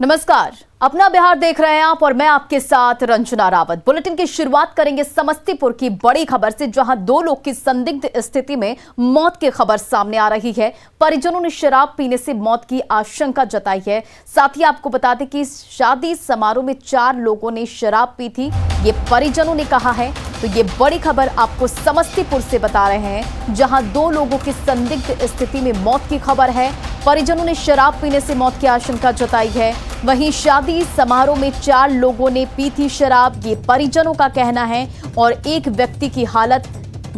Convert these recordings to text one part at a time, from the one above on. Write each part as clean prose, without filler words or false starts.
नमस्कार, अपना बिहार देख रहे हैं आप और मैं आपके साथ रंजना रावत। बुलेटिन की शुरुआत करेंगे समस्तीपुर की बड़ी खबर से, जहां 2 लोग की संदिग्ध स्थिति में मौत की खबर सामने आ रही है। परिजनों ने शराब पीने से मौत की आशंका जताई है। साथ ही आपको बता दें कि शादी समारोह में 4 लोगों ने शराब पी थी, ये परिजनों ने कहा है। तो ये बड़ी खबर आपको समस्तीपुर से बता रहे हैं, जहां 2 लोगों की संदिग्ध स्थिति में मौत की खबर है। परिजनों ने शराब पीने से मौत की आशंका जताई है। वहीं शादी समारोह में 4 लोगों ने पी थी शराब, ये परिजनों का कहना है। और एक व्यक्ति की हालत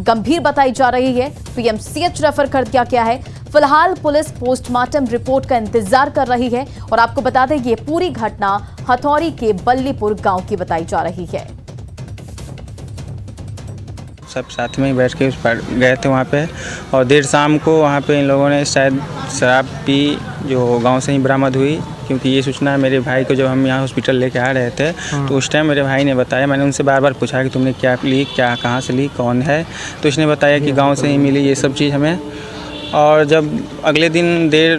गंभीर बताई जा रही है, पीएमसीएच रेफर कर दिया गया है। फिलहाल पुलिस पोस्टमार्टम रिपोर्ट का इंतजार कर रही है। और आपको बता दें, ये पूरी घटना हथौड़ी के बल्लीपुर गांव की बताई जा रही है। सब साथ में ही बैठ के गए थे वहाँ पे, और देर शाम को वहाँ पे इन लोगों ने शायद शराब पी, जो गांव से ही बरामद हुई। क्योंकि ये सूचना मेरे भाई को जब हम यहाँ हॉस्पिटल लेके आ रहे थे तो उस टाइम मेरे भाई ने बताया। मैंने उनसे बार बार पूछा कि तुमने क्या ली, क्या कहाँ से ली, कौन है, तो इसने बताया कि गाँव से ही मिली ये सब चीज़ हमें। और जब अगले दिन देर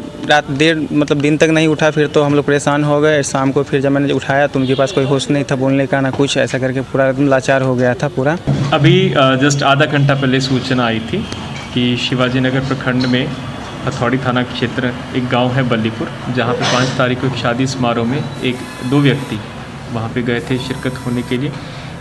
मतलब दिन तक नहीं उठा, फिर तो हम लोग परेशान हो गए। शाम को फिर जब मैंने उठाया तो उनके पास कोई होश नहीं था बोलने का, ना कुछ, ऐसा करके पूरा एकदम लाचार हो गया था पूरा। अभी जस्ट आधा घंटा पहले सूचना आई थी कि शिवाजी नगर प्रखंड में हथौड़ी थाना क्षेत्र एक गांव है बल्लीपुर, जहां पे 5 तारीख को एक शादी समारोह में 2 व्यक्ति वहां पे गए थे शिरकत होने के लिए।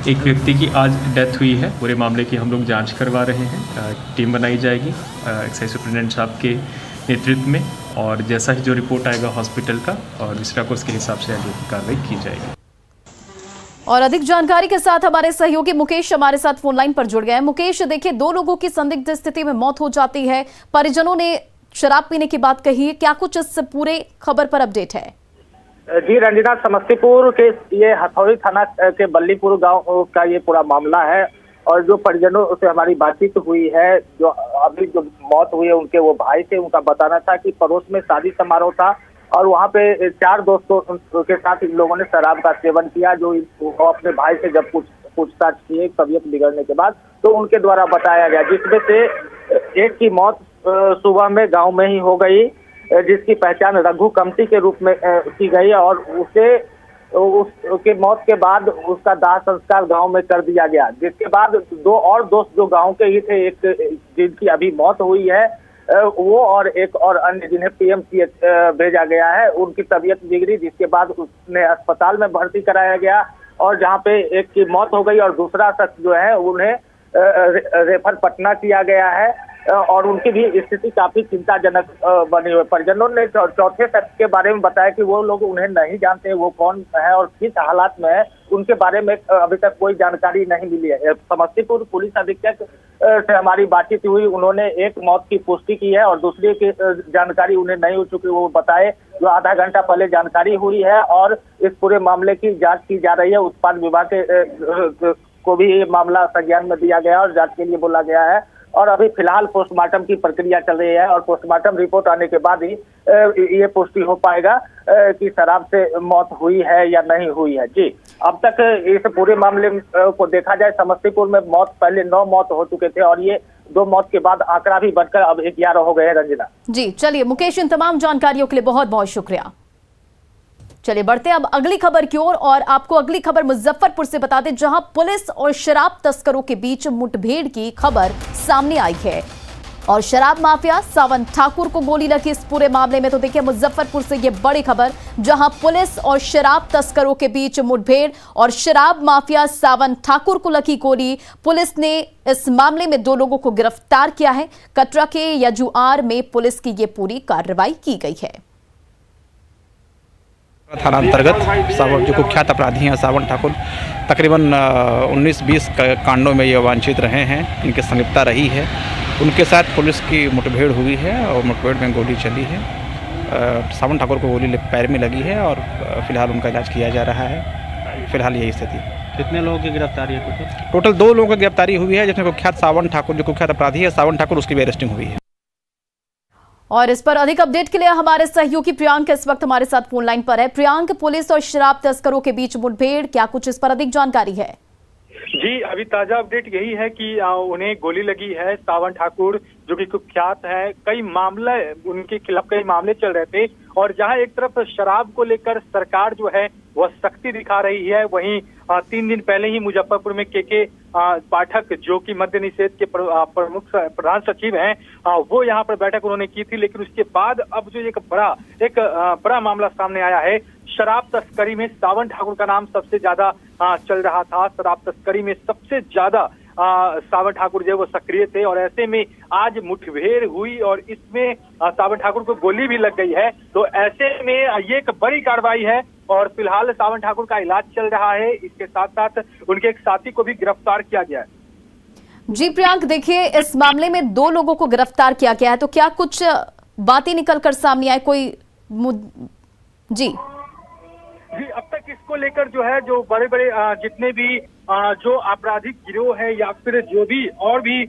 एक व्यक्ति की आज डेथ हुई है। पूरे मामले की हम लोग जांच करवा रहे हैं। टीम बनाई जाएगी एक्साइज सुपरिटेंडेंट साहब के नेतृत्व में, और जैसा ही जो रिपोर्ट आएगा हॉस्पिटल का और दूसरा को उसके हिसाब से आगे की कार्रवाई की जाएगी। और अधिक जानकारी के साथ हमारे सहयोगी मुकेश हमारे साथ फोन लाइन पर जुड़ गए हैं। मुकेश, देखिए 2 लोगों की संदिग्ध स्थिति में मौत हो जाती है, परिजनों ने शराब पीने की बात कही है, क्या कुछ इस पूरे खबर पर अपडेट है? जी रंजना, समस्तीपुर के ये हथौड़ी थाना के बल्लीपुर गांव का ये पूरा मामला है। और जो परिजनों से हमारी बातचीत हुई है, जो अभी जो मौत हुई है उनके वो भाई थे, उनका बताना था कि पड़ोस में शादी समारोह था और वहाँ पे 4 दोस्तों के साथ इन लोगों ने शराब का सेवन किया। जो अपने भाई से जब पूछताछ की तबीयत बिगड़ने के बाद, तो उनके द्वारा बताया गया, जिसमें से एक की मौत सुबह में गांव में ही हो गई, जिसकी पहचान रघु कमती के रूप में की गई। और उसके मौत के बाद उसका दाह संस्कार गांव में कर दिया गया। जिसके बाद 2 और दोस्त जो गांव के ही थे, एक जिनकी अभी मौत हुई है वो, और एक और अन्य जिन्हें पीएमसीएच भेजा गया है, उनकी तबीयत बिगड़ी, जिसके बाद उन्हें अस्पताल में भर्ती कराया गया। और जहाँ पे एक की मौत हो गई और दूसरा शख्स जो है उन्हें रेफर पटना किया गया है। और उनकी भी स्थिति काफी चिंताजनक बनी हुई। परिजनों ने चौथे शख्स के बारे में बताया कि वो लोग उन्हें नहीं जानते, वो कौन है और किस हालात में है, उनके बारे में अभी तक कोई जानकारी नहीं मिली है। समस्तीपुर पुलिस अधीक्षक से हमारी बातचीत हुई, उन्होंने एक मौत की पुष्टि की है और दूसरी की जानकारी उन्हें नहीं हो चुकी, वो बताए, जो आधा घंटा पहले जानकारी हुई है। और इस पूरे मामले की जाँच की जा रही है। उत्पाद विभाग को भी ये मामला संज्ञान में दिया गया और जाँच के लिए बोला गया है। और अभी फिलहाल पोस्टमार्टम की प्रक्रिया चल रही है और पोस्टमार्टम रिपोर्ट आने के बाद ही ये पुष्टि हो पाएगा कि शराब से मौत हुई है या नहीं हुई है। जी, अब तक इस पूरे मामले को देखा जाए, समस्तीपुर में पहले 9 मौत हो चुके थे और ये 2 मौत के बाद आंकड़ा भी बढ़कर अब 11 हो गए हैं। रंजना जी, चलिए मुकेश, इन तमाम जानकारियों के लिए बहुत बहुत शुक्रिया। चलिए बढ़ते अब अगली खबर की ओर, और आपको अगली खबर मुजफ्फरपुर से बता दें, जहां पुलिस और शराब तस्करों के बीच मुठभेड़ की खबर सामने आई है। और शराब माफिया सावन ठाकुर को गोली लगी इस पूरे मामले में। तो देखिए मुजफ्फरपुर से ये बड़ी खबर, जहां पुलिस और शराब तस्करों के बीच मुठभेड़ और शराब माफिया सावन ठाकुर को लगी गोली। पुलिस ने इस मामले में 2 लोगों को गिरफ्तार किया है। कटरा के यजुआर में पुलिस की ये पूरी कार्रवाई की गई है। थाना अंतर्गत जो कुख्यात अपराधी हैं सावन ठाकुर, तकरीबन 19-20 कांडों में ये वांछित रहे हैं, इनकी संलिप्तता रही है। उनके साथ पुलिस की मुठभेड़ हुई है और मुठभेड़ में गोली चली है। सावन ठाकुर को गोली पैर में लगी है और फिलहाल उनका इलाज किया जा रहा है। फिलहाल यही स्थिति। कितने लोगों की गिरफ्तारी है? टोटल 2 लोगों की गिरफ्तारी हुई है, जिसमें कुख्यात सावन ठाकुर, जो कुख्यात अपराधी है सावन ठाकुर, उसकी भी अरेस्टिंग हुई है। और इस पर अधिक अपडेट के लिए हमारे सहयोगी प्रियांक इस वक्त हमारे साथ फोन लाइन पर है। प्रियांक, पुलिस और शराब तस्करों के बीच मुठभेड़, क्या कुछ इस पर अधिक जानकारी है? जी, अभी ताजा अपडेट यही है कि उन्हें गोली लगी है। सावन ठाकुर जो कि कुख्यात है, कई मामले उनके खिलाफ कई मामले चल रहे थे और जहां एक तरफ शराब को लेकर सरकार जो है वह सख्ती दिखा रही है, वहीं 3 दिन पहले ही मुजफ्फरपुर में के पाठक जो कि मद्य निषेध के प्रमुख प्रधान सचिव हैं, वो यहाँ पर बैठक उन्होंने की थी। लेकिन उसके बाद अब जो एक बड़ा मामला सामने आया है, शराब तस्करी में सावन ठाकुर का नाम सबसे ज्यादा चल रहा था। शराब तस्करी में सबसे ज्यादा सावन ठाकुर जो वो सक्रिय थे और ऐसे में आज मुठभेड़ हुई और इसमें सावन ठाकुर को गोली भी लग गई है। तो ऐसे में ये एक बड़ी कार्रवाई है और फिलहाल सावन ठाकुर का इलाज चल रहा है। इसके साथ साथ उनके एक साथी को भी गिरफ्तार किया गया है। जी प्रियांक, देखिए इस मामले में 2 लोगों को गिरफ्तार किया गया है, तो क्या कुछ बातें निकलकर सामने आए? कोई जी अब तक इसको लेकर जो है जो बड़े बड़े जितने भी जो आपराधिक गिरोह है या फिर जो भी और भी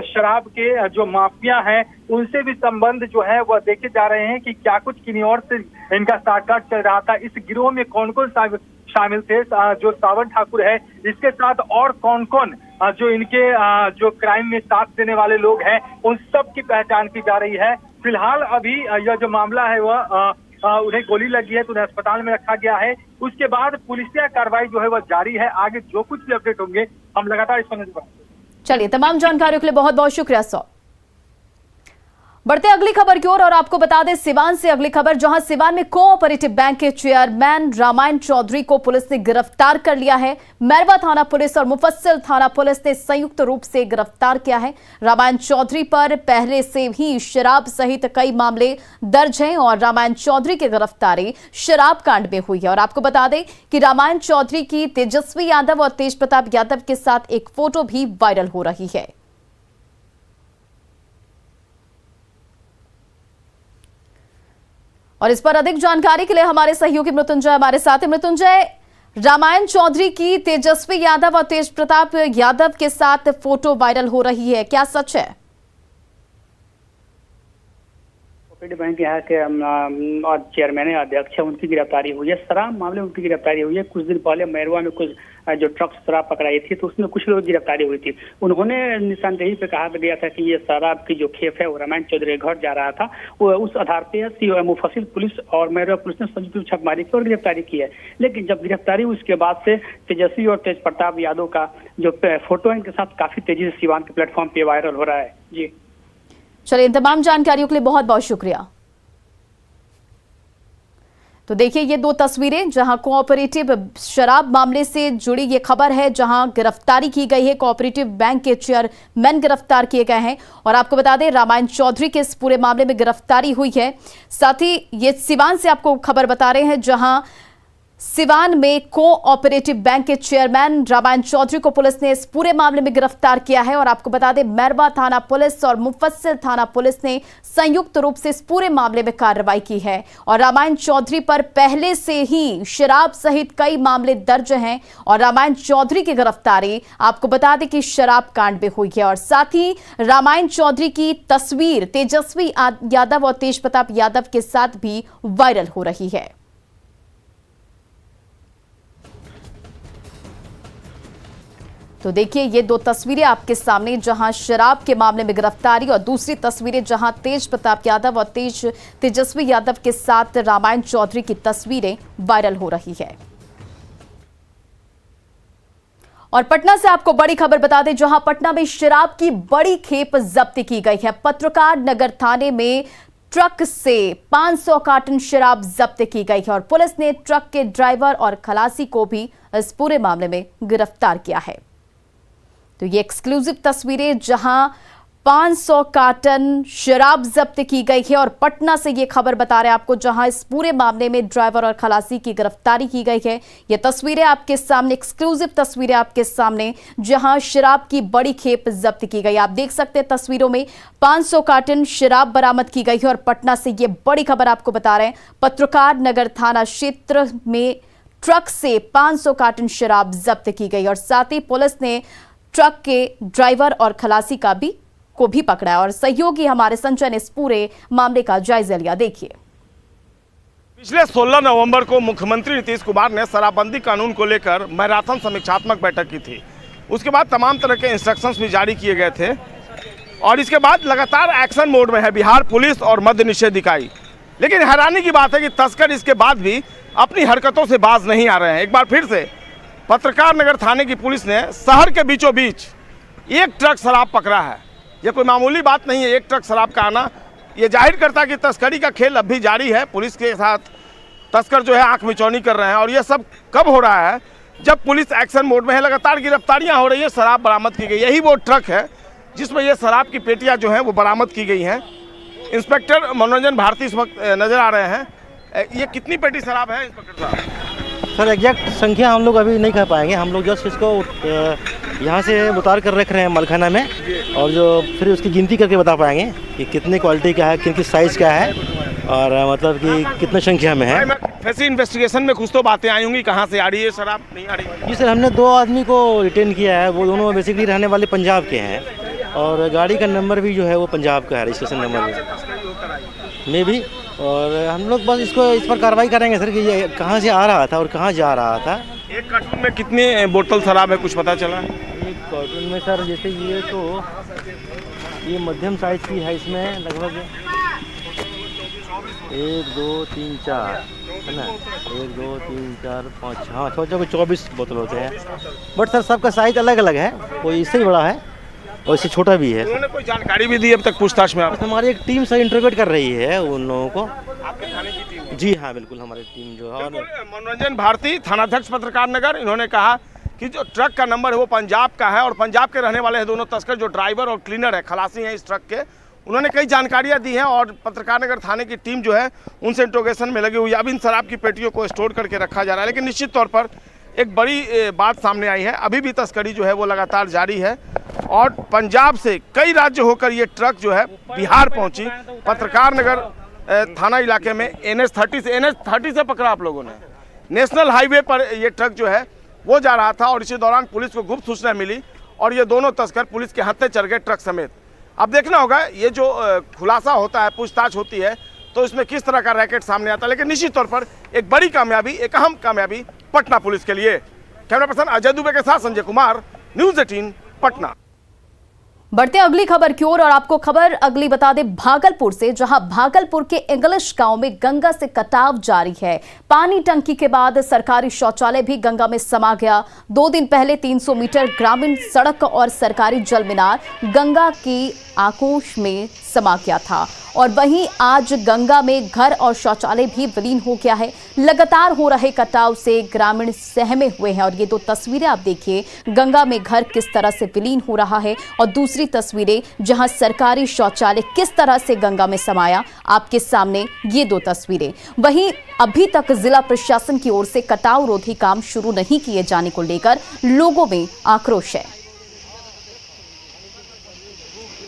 शराब के जो माफिया हैं, उनसे भी संबंध जो है वह देखे जा रहे हैं कि क्या कुछ किन्हीं और से इनका साठगांठ चल रहा था। इस गिरोह में कौन कौन शामिल थे, जो सावन ठाकुर है, इसके साथ और कौन कौन जो इनके जो क्राइम में साथ देने वाले लोग हैं, उन सब की पहचान की जा रही है। फिलहाल अभी यह जो मामला है वह उन्हें गोली लगी है तो उन्हें अस्पताल में रखा गया है। उसके बाद पुलिसिया कार्रवाई जो है वह जारी है। आगे जो कुछ भी अपडेट होंगे हम लगातार इस पर नजर रखेंगे। चलिए, तमाम जानकारियों के लिए बहुत बहुत शुक्रिया सौ। बढ़ते अगली खबर की ओर और आपको बता दें सिवान से अगली खबर, जहां सिवान में कोऑपरेटिव बैंक के चेयरमैन रामायण चौधरी को पुलिस ने गिरफ्तार कर लिया है। मैरवा थाना पुलिस और मुफस्सिल थाना पुलिस ने संयुक्त रूप से गिरफ्तार किया है। रामायण चौधरी पर पहले से ही शराब सहित कई मामले दर्ज हैं और रामायण चौधरी की गिरफ्तारी शराब कांड में हुई है। और आपको बता दें कि रामायण चौधरी की तेजस्वी यादव और तेज प्रताप यादव के साथ एक फोटो भी वायरल हो रही है। और इस पर अधिक जानकारी के लिए हमारे सहयोगी मृत्युंजय हमारे साथ हैं। मृत्युंजय, रामायण चौधरी की तेजस्वी यादव और तेज प्रताप यादव के साथ फोटो वायरल हो रही है, क्या सच है? बैंक यहाँ के चेयरमैन अध्यक्ष है, उनकी गिरफ्तारी हुई है। शराब मामले में उनकी गिरफ्तारी हुई है। कुछ दिन पहले मैरवा में कुछ जो ट्रक शराब पकड़ाई थी तो उसमें कुछ लोग गिरफ्तारी हुई थी। उन्होंने निशानदेही पे कहा गया था कि ये शराब की जो खेप है वो रामायण चौधरी के घर जा रहा था। वो उस आधार पे मुफस्सिल पुलिस और मैरवा पुलिस ने संयुक्त छापेमारी की और गिरफ्तारी की है। लेकिन जब गिरफ्तारी हुई उसके बाद से तेजस्वी और तेज प्रताप यादव का जो फोटो है इनके साथ काफी तेजी से सिवान के प्लेटफॉर्म पे वायरल हो रहा है। जी चलिए, इन तमाम जानकारियों के लिए बहुत बहुत शुक्रिया। तो देखिए ये 2 तस्वीरें जहां कोऑपरेटिव शराब मामले से जुड़ी ये खबर है, जहां गिरफ्तारी की गई है। कोऑपरेटिव बैंक के चेयरमैन गिरफ्तार किए गए हैं और आपको बता दें रामायण चौधरी के इस पूरे मामले में गिरफ्तारी हुई है। साथ ही ये सिवान से आपको खबर बता रहे हैं, जहां सिवान में कोऑपरेटिव बैंक के चेयरमैन रामायण चौधरी को पुलिस ने इस पूरे मामले में गिरफ्तार किया है। और आपको बता दें मैरवा थाना पुलिस और मुफस्सिल थाना पुलिस ने संयुक्त रूप से इस पूरे मामले में कार्रवाई की है। और रामायण चौधरी पर पहले से ही शराब सहित कई मामले दर्ज हैं और रामायण चौधरी की गिरफ्तारी आपको बता दें कि शराब कांड में हुई है। और साथ ही रामायण चौधरी की तस्वीर तेजस्वी यादव और तेज प्रताप यादव के साथ भी वायरल हो रही है। तो देखिए ये 2 तस्वीरें आपके सामने, जहां शराब के मामले में गिरफ्तारी और दूसरी तस्वीरें जहां तेज प्रताप यादव और तेजस्वी यादव के साथ रामायण चौधरी की तस्वीरें वायरल हो रही है। और पटना से आपको बड़ी खबर बता दें, जहां पटना में शराब की बड़ी खेप जब्त की गई है। पत्रकार नगर थाने में ट्रक से 500 कार्टन शराब जब्त की गई है और पुलिस ने ट्रक के ड्राइवर और खलासी को भी इस पूरे मामले में गिरफ्तार किया है। तो ये एक्सक्लूसिव तस्वीरें जहां 500 कार्टन शराब जब्त की गई है और पटना से ये खबर बता रहे हैं आपको, जहां इस पूरे मामले में ड्राइवर और खलासी की गिरफ्तारी की गई है। ये तस्वीरें आपके सामने, एक्सक्लूसिव तस्वीरें आपके सामने, जहां शराब की बड़ी खेप जब्त की गई। आप देख सकते हैं तस्वीरों में 500 कार्टन शराब बरामद की गई है। और पटना से ये बड़ी खबर आपको बता रहे हैं, पत्रकार नगर थाना क्षेत्र में ट्रक से 500 कार्टन शराब जब्त की गई और साथ ही पुलिस ने ट्रक के ड्राइवर और खलासी को भी पकड़ा है। और सहयोगी हमारे संजय ने इस पूरे मामले का जायजा लिया, देखिए। पिछले 16 नवंबर को मुख्यमंत्री नीतीश कुमार ने शराबबंदी कानून को लेकर मैराथन समीक्षात्मक बैठक की थी। उसके बाद तमाम तरह के इंस्ट्रक्शंस भी जारी किए गए थे और इसके बाद लगातार एक्शन मोड में है बिहार पुलिस और मद्य निषेध इकाई। लेकिन हैरानी की बात है कि तस्कर इसके बाद भी अपनी हरकतों से बाज नहीं आ रहे हैं। एक बार फिर से पत्रकार नगर थाने की पुलिस ने शहर के बीचों बीच एक ट्रक शराब पकड़ा है। यह कोई मामूली बात नहीं है। एक ट्रक शराब का आना ये जाहिर करता है कि तस्करी का खेल अब भी जारी है। पुलिस के साथ तस्कर जो है आंख मिचौनी कर रहे हैं और यह सब कब हो रहा है, जब पुलिस एक्शन मोड में है। लगातार गिरफ्तारियां हो रही है, शराब बरामद की गई। यही वो ट्रक है जिसमें ये शराब की पेटियां जो हैं वो बरामद की गई हैं। इंस्पेक्टर मनोरंजन भारती इस वक्त नज़र आ रहे हैं। ये कितनी पेटी शराब है इंस्पेक्टर साहब? सर एग्जैक्ट संख्या हम लोग अभी नहीं कह पाएंगे। हम लोग जस्ट इसको यहाँ से उतार कर रख रहे हैं मलखाना में, और जो फिर उसकी गिनती करके बता पाएंगे कि कितनी क्वालिटी का है, किस साइज़ का है, और मतलब कि कितने संख्या में है। वैसे इन्वेस्टिगेशन में कुछ तो बातें आई होंगी, कहाँ से आ रही है शराब, नहीं आ रही है? जी सर, हमने 2 आदमी को रिटेन किया है। वो दोनों बेसिकली रहने वाले पंजाब के हैं, और गाड़ी का नंबर भी जो है वो पंजाब का है, रजिस्ट्रेशन नंबर में भी। और हम लोग बस इस पर कार्रवाई करेंगे सर कि ये कहाँ से आ रहा था और कहाँ जा रहा था। एक कार्टून में कितने बोतल शराब है, कुछ पता चला? एक कार्टून में सर जैसे ये मध्यम साइज़ की है, इसमें लगभग 1 2 3 4 है ना, 1 2 3 4 5 हाँ 24 बोतल होते हैं। बट सर सबका साइज़ अलग अलग है, कोई इससे ही बड़ा है और इससे छोटा भी है। उन्होंने कोई जानकारी भी दी अब तक पूछताछ में? बस हमारी एक टीम सर इंटरव्यू कर रही है उन लोगों को। आपके थाने की टीम? जी हाँ बिल्कुल, हमारी टीम जो है। मनोरंजन भारती, थानाध्यक्ष पत्रकार नगर, इन्होंने कहा कि जो ट्रक का नंबर है वो पंजाब का है और पंजाब के रहने वाले हैं दोनों तस्कर, जो ड्राइवर और क्लीनर है, खलासी हैं इस ट्रक के। उन्होंने कई जानकारियां दी हैं और पत्रकार नगर थाने की टीम जो है उनसे इंट्रोगेशन में लगी हुई है। अब इन शराब की पेटियों को स्टोर करके रखा जा रहा है। लेकिन निश्चित तौर पर एक बड़ी बात सामने आई है, अभी भी तस्करी जो है वो लगातार जारी है और पंजाब से कई राज्य होकर ये ट्रक जो है बिहार पहुंची। पत्रकार नगर थाना इलाके में NH30 से पकड़ा आप लोगों ने। नेशनल हाईवे पर ये ट्रक जो है वो जा रहा था और इसी दौरान पुलिस को गुप्त सूचना मिली और ये दोनों तस्कर पुलिस के हत्थे चढ़ गए ट्रक समेत। अब देखना होगा ये जो खुलासा होता है, पूछताछ होती है, तो इसमें किस तरह का रैकेट सामने आता है। लेकिन निश्चित तौर पर एक बड़ी कामयाबी, एक अहम कामयाबी पटना पुलिस के लिए। कैमरा पर्सन अजय दुबे के साथ संजय कुमार, न्यूज़ 18 पटना। बढ़ते अगली खबर की ओर और आपको खबर अगली बता दें भागलपुर से, जहां भागलपुर के इंग्लिश गांव में गंगा से कटाव जारी है। पानी टंकी के बाद सरकारी शौचालय भी गंगा में समा गया। 2 दिन पहले 300 मीटर ग्रामीण सड़क और सरकारी जल मीनार गंगा की आकोश में समा गया था और वहीं आज गंगा में घर और शौचालय भी विलीन हो गया है। लगातार हो रहे कटाव से ग्रामीण सहमे हुए हैं और ये 2 तस्वीरें आप देखिए, गंगा में घर किस तरह से विलीन हो रहा है और दूसरी तस्वीरें जहां सरकारी शौचालय किस तरह से गंगा में समाया, आपके सामने ये 2 तस्वीरें। वहीं अभी तक जिला प्रशासन की ओर से कटाव रोधी काम शुरू नहीं किए जाने को लेकर लोगों में आक्रोश है।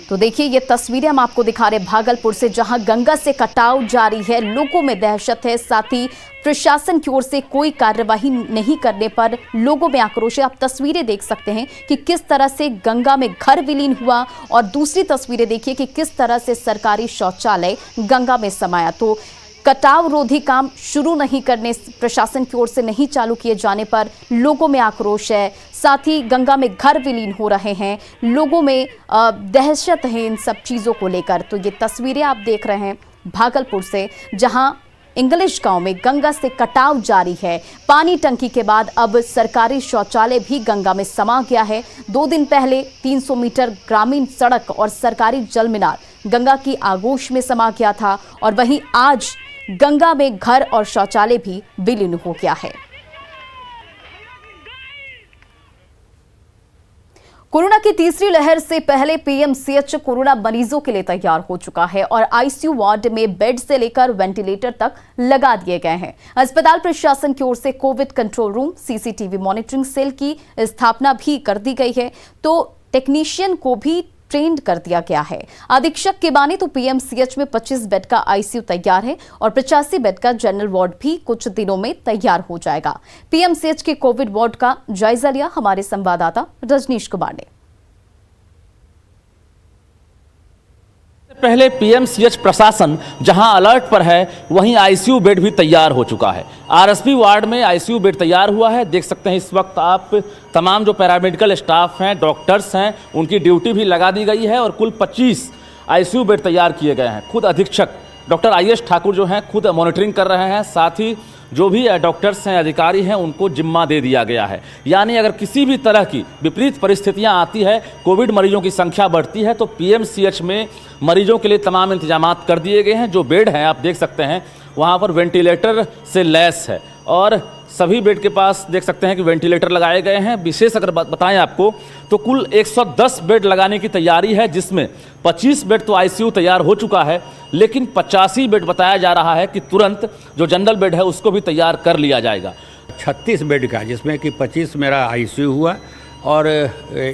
तो देखिए ये तस्वीरें हम आपको दिखा रहे भागलपुर से, जहां गंगा से कटाव जारी है, लोगों में दहशत है, साथ ही प्रशासन की ओर से कोई कार्यवाही नहीं करने पर लोगों में आक्रोश है। आप तस्वीरें देख सकते हैं कि किस तरह से गंगा में घर विलीन हुआ और दूसरी तस्वीरें देखिए कि किस तरह से सरकारी शौचालय गंगा में समाया। तो कटाव रोधी काम शुरू नहीं करने, प्रशासन की ओर से नहीं चालू किए जाने पर लोगों में आक्रोश है, साथ ही गंगा में घर विलीन हो रहे हैं, लोगों में दहशत है इन सब चीज़ों को लेकर। तो ये तस्वीरें आप देख रहे हैं भागलपुर से, जहां इंग्लिश गांव में गंगा से कटाव जारी है। पानी टंकी के बाद अब सरकारी शौचालय भी गंगा में समा गया है। 2 दिन पहले 300 मीटर ग्रामीण सड़क और सरकारी जल मीनार गंगा की आगोश में समा गया था और वहीं आज गंगा में घर और शौचालय भी विलीन हो गया है। कोरोना की तीसरी लहर से पहले पीएमसीएच कोरोना मरीजों के लिए तैयार हो चुका है और आईसीयू वार्ड में बेड से लेकर वेंटिलेटर तक लगा दिए गए हैं। अस्पताल प्रशासन की ओर से Covid control room, CCTV monitoring cell की स्थापना भी कर दी गई है, तो टेक्नीशियन को भी ट्रेंड कर दिया गया है। अधीक्षक के माने तो पीएमसीएच में 25 बेड का आईसीयू तैयार है और 85 बेड का जनरल वार्ड भी कुछ दिनों में तैयार हो जाएगा। पीएमसीएच के कोविड वार्ड का जायजा लिया हमारे संवाददाता रजनीश कुमार ने। पहले पीएमसीएच प्रशासन जहां अलर्ट पर है, वहीं आईसीयू बेड भी तैयार हो चुका है। आरएसपी वार्ड में आईसीयू बेड तैयार हुआ है। देख सकते हैं इस वक्त आप, तमाम जो पैरामेडिकल स्टाफ हैं, डॉक्टर्स हैं, उनकी ड्यूटी भी लगा दी गई है और कुल 25 आईसीयू बेड तैयार किए गए हैं। खुद अधीक्षक डॉक्टर IS ठाकुर जो हैं खुद मॉनिटरिंग कर रहे हैं, साथ ही जो भी डॉक्टर्स हैं, अधिकारी हैं, उनको जिम्मा दे दिया गया है। यानी अगर किसी भी तरह की विपरीत परिस्थितियां आती है, कोविड मरीजों की संख्या बढ़ती है, तो PMCH में मरीजों के लिए तमाम इंतजामात कर दिए गए हैं। जो बेड हैं आप देख सकते हैं वहाँ पर वेंटिलेटर से लैस है और सभी बेड के पास देख सकते हैं कि वेंटिलेटर लगाए गए हैं। विशेष अगर बताएं आपको तो कुल 110 बेड लगाने की तैयारी है, जिसमें 25 बेड तो ICU तैयार हो चुका है, लेकिन 85 बेड बताया जा रहा है कि तुरंत जो जनरल बेड है उसको भी तैयार कर लिया जाएगा। 36 बेड का, जिसमें कि 25 मेरा ICU हुआ और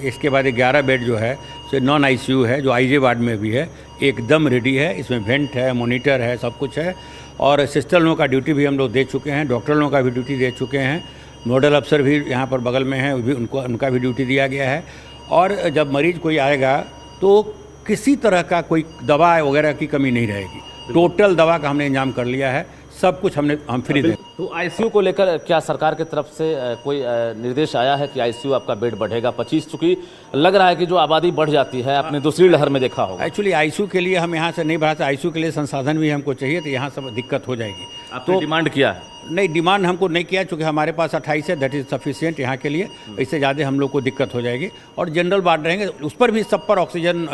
इसके बाद 11 बेड जो है से नॉन ICU है, जो IJ वार्ड में भी है, एकदम रेडी है। इसमें वेंट है, मॉनिटर है, सब कुछ है। और सिस्टर लोगों का ड्यूटी भी हम लोग दे चुके हैं, डॉक्टर लोगों का भी ड्यूटी दे चुके हैं, नोडल अफसर भी यहाँ पर बगल में हैं, भी उनका भी ड्यूटी दिया गया है। और जब मरीज़ कोई आएगा तो किसी तरह का कोई दवा वगैरह की कमी नहीं रहेगी। टोटल दवा का हमने इंतजाम कर लिया है, सब कुछ हम फ्री दें। तो ICU को लेकर क्या सरकार की तरफ से कोई निर्देश आया है कि ICU आपका बेड बढ़ेगा 25? चूँकि लग रहा है कि जो आबादी बढ़ जाती है, आपने दूसरी लहर में देखा होगा। एक्चुअली ICU के लिए हम यहाँ से नहीं बढ़ाते, ICU के लिए संसाधन भी हमको चाहिए, तो यहाँ सब दिक्कत हो जाएगी। आपने डिमांड किया है? नहीं, डिमांड हमको नहीं किया, चूँकि हमारे पास 28 है, दैट इज़ सफिशिएंट यहाँ के लिए। इससे ज़्यादा हम लोग को दिक्कत हो जाएगी। और जनरल वार्ड रहेंगे, उस पर भी सब पर ऑक्सीजन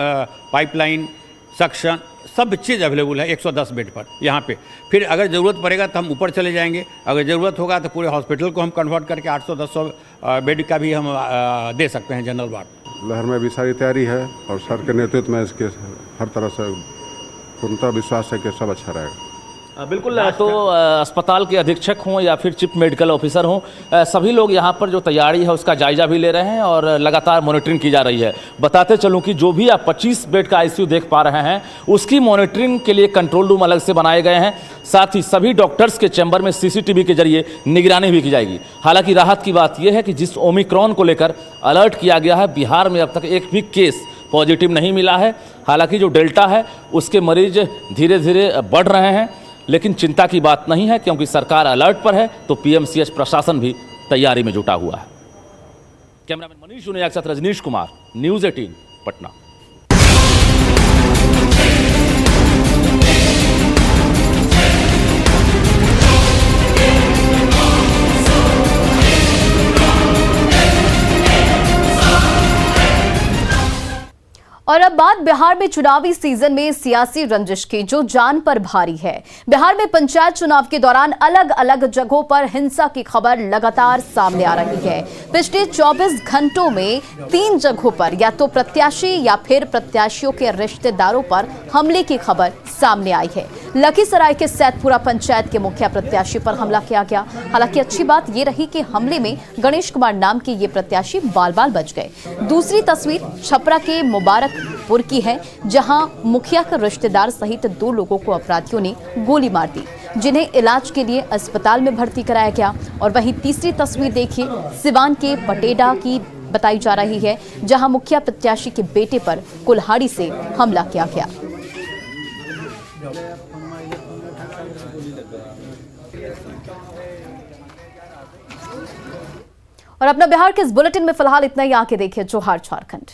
पाइपलाइन, सक्शन, सब चीज़ अवेलेबल है 110 बेड पर यहाँ पे। फिर अगर ज़रूरत पड़ेगा तो हम ऊपर चले जाएंगे, अगर ज़रूरत होगा तो पूरे हॉस्पिटल को हम कन्वर्ट करके 800-1000 बेड का भी हम दे सकते हैं जनरल वार्ड। लहर में भी सारी तैयारी है और सर के नेतृत्व में इसके हर तरह से पूर्णतः विश्वास है कि सब अच्छा रहेगा। बिल्कुल। तो अस्पताल के अधीक्षक हों या फिर चीफ मेडिकल ऑफिसर हों, सभी लोग यहाँ पर जो तैयारी है उसका जायजा भी ले रहे हैं और लगातार मॉनिटरिंग की जा रही है। बताते चलूँ कि जो भी आप 25 बेड का ICU देख पा रहे हैं, उसकी मॉनिटरिंग के लिए कंट्रोल रूम अलग से बनाए गए हैं। साथ ही सभी डॉक्टर्स के चैम्बर में CCTV के जरिए निगरानी भी की जाएगी। हालांकि राहत की बात यह है कि जिस ओमिक्रॉन को लेकर अलर्ट किया गया है, बिहार में अब तक एक भी केस पॉजिटिव नहीं मिला है। हालांकि जो डेल्टा है उसके मरीज धीरे धीरे बढ़ रहे हैं, लेकिन चिंता की बात नहीं है क्योंकि सरकार अलर्ट पर है, तो PMCH प्रशासन भी तैयारी में जुटा हुआ है। कैमरामैन मनीष जुनिया के साथ रजनीश कुमार, न्यूज़ 18 पटना। और अब बात बिहार में चुनावी सीजन में सियासी रंजिश की, जो जान पर भारी है। बिहार में पंचायत चुनाव के दौरान अलग अलग जगहों पर हिंसा की खबर लगातार सामने आ रही है। पिछले 24 घंटों में 3 जगहों पर या तो प्रत्याशी या फिर प्रत्याशियों के रिश्तेदारों पर हमले की खबर सामने आई है। लखीसराय के सैदपुरा पंचायत के मुखिया प्रत्याशी पर हमला किया गया। हालांकि अच्छी बात यह रही कि हमले में गणेश कुमार नाम के ये प्रत्याशी बाल बाल बच गए। दूसरी तस्वीर छपरा के मुबारकपुर की है, जहां मुखिया के रिश्तेदार सहित 2 लोगों को अपराधियों ने गोली मार दी, जिन्हें इलाज के लिए अस्पताल में भर्ती कराया गया। और वहीं तीसरी तस्वीर देखिए, सिवान के पटेड़ा की बताई जा रही है, जहां मुखिया प्रत्याशी के बेटे पर कुल्हाड़ी से हमला किया गया। और अपना बिहार के इस बुलेटिन में फिलहाल इतना ही। आके देखिए जोहार Jharkhand.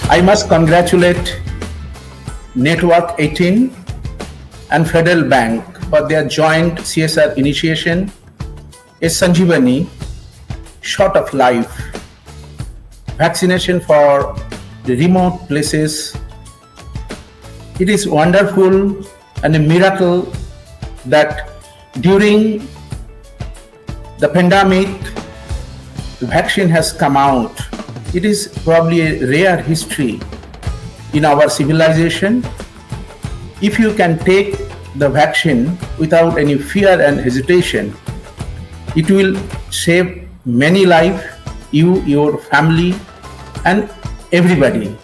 I must congratulate Network 18 and Federal Bank for their joint CSR initiation, a Sanjeevani, shot of life, vaccination for the remote places. It is wonderful and a miracle that during the pandemic, the vaccine has come out. It is probably a rare history in our civilization. If you can take the vaccine without any fear and hesitation, it will save many lives, you, your family, and everybody.